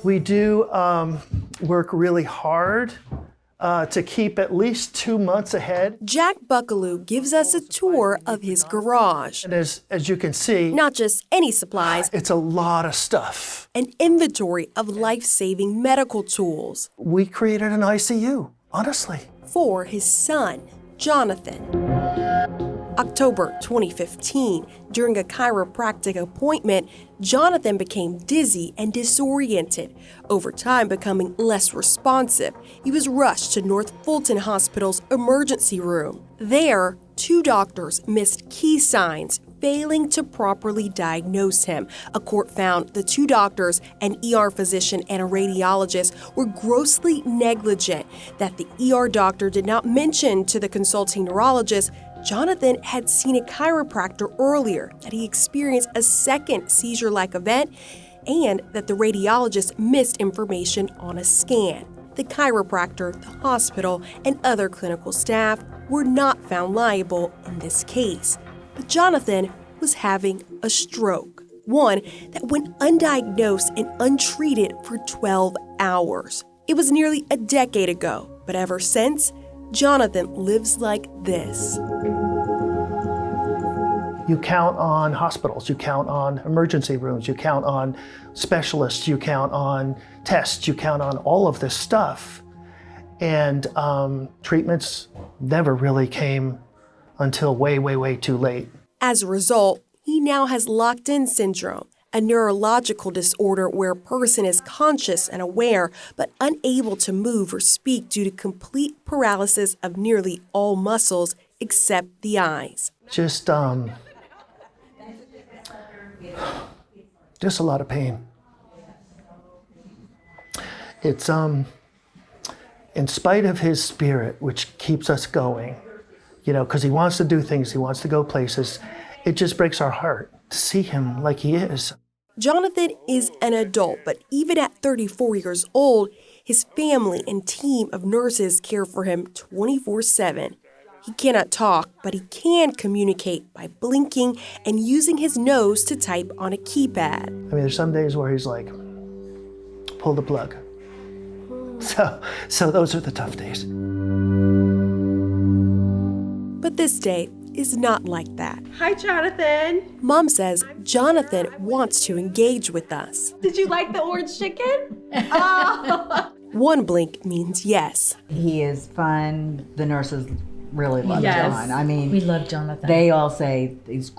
We do work really hard to keep at least 2 months ahead. Jack Buckaloo gives us a tour of his garage. And as you can see, not just any supplies, it's a lot of stuff. An inventory of life-saving medical tools. We created an ICU, honestly. For his son, Jonathan. October 2015, during a chiropractic appointment, Jonathan became dizzy and disoriented, over time becoming less responsive. He was rushed to North Fulton Hospital's emergency room. There, 2 doctors missed key signs, failing to properly diagnose him. A court found the 2 doctors, an ER physician and a radiologist, were grossly negligent. That the ER doctor did not mention to the consulting neurologist Jonathan had seen a chiropractor earlier, that he experienced a second seizure-like event, and that the radiologist missed information on a scan. The chiropractor, the hospital, and other clinical staff were not found liable in this case. But Jonathan was having a stroke, one that went undiagnosed and untreated for 12 hours. It was nearly a decade ago, but ever since, Jonathan lives like this. You count on hospitals, you count on emergency rooms, you count on specialists, you count on tests, you count on all of this stuff. And treatments never really came until way, way, way too late. As a result, he now has locked-in syndrome, a neurological disorder where a person is conscious and aware but unable to move or speak due to complete paralysis of nearly all muscles except the eyes. Just a lot of pain. It's in spite of his spirit, which keeps us going, you know, because he wants to do things, he wants to go places. It just breaks our heart to see him like he is. Jonathan is an adult, but even at 34 years old, his family and team of nurses care for him 24/7. He cannot talk, but he can communicate by blinking and using his nose to type on a keypad. I mean, there's some days where he's like, pull the plug. So those are the tough days. But this day is not like that. Hi, Jonathan. Mom says Jonathan wants to engage with us. Did you like the orange chicken? Oh. One blink means yes. He is fun. The nurses really love John. I mean, we love Jonathan. They all say he's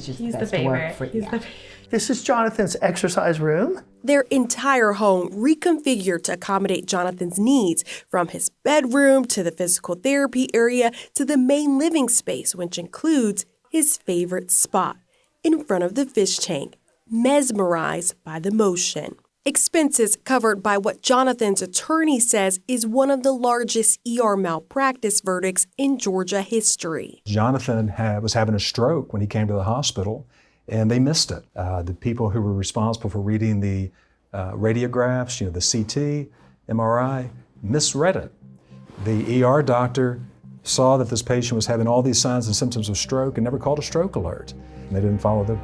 just He's the best the to work favorite. for. He's Yeah. the favorite. This is Jonathan's exercise room. Their entire home reconfigured to accommodate Jonathan's needs, from his bedroom to the physical therapy area to the main living space, which includes his favorite spot, in front of the fish tank, mesmerized by the motion. Expenses covered by what Jonathan's attorney says is one of the largest ER malpractice verdicts in Georgia history. Jonathan was having a stroke when he came to the hospital, and they missed it. The people who were responsible for reading the radiographs, the CT, MRI, misread it. The ER doctor saw that this patient was having all these signs and symptoms of stroke and never called a stroke alert. And they didn't follow their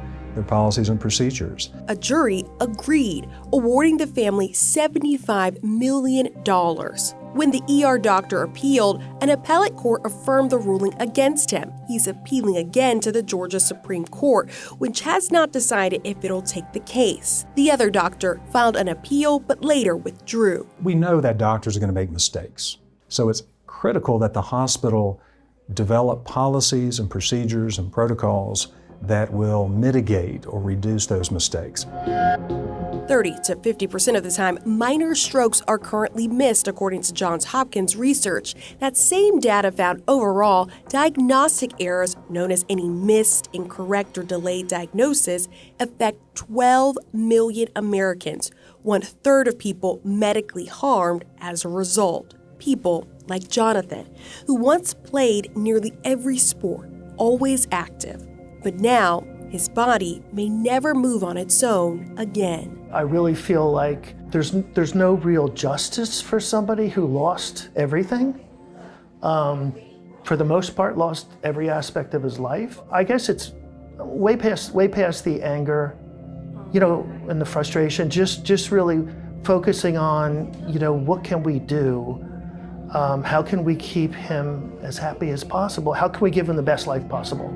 policies and procedures. A jury agreed, awarding the family $75 million. When the ER doctor appealed, an appellate court affirmed the ruling against him. He's appealing again to the Georgia Supreme Court, which has not decided if it'll take the case. The other doctor filed an appeal, but later withdrew. We know that doctors are going to make mistakes. So it's critical that the hospital develop policies and procedures and protocols that will mitigate or reduce those mistakes. 30 to 50% of the time, minor strokes are currently missed, according to Johns Hopkins research. That same data found overall diagnostic errors, known as any missed, incorrect, or delayed diagnosis, affect 12 million Americans, 1/3 of people medically harmed as a result. People like Jonathan, who once played nearly every sport, always active. But now, his body may never move on its own again. I really feel like there's no real justice for somebody who lost everything. For the most part, lost every aspect of his life. I guess it's way past the anger, and the frustration. Just really focusing on, what can we do? How can we keep him as happy as possible? How can we give him the best life possible?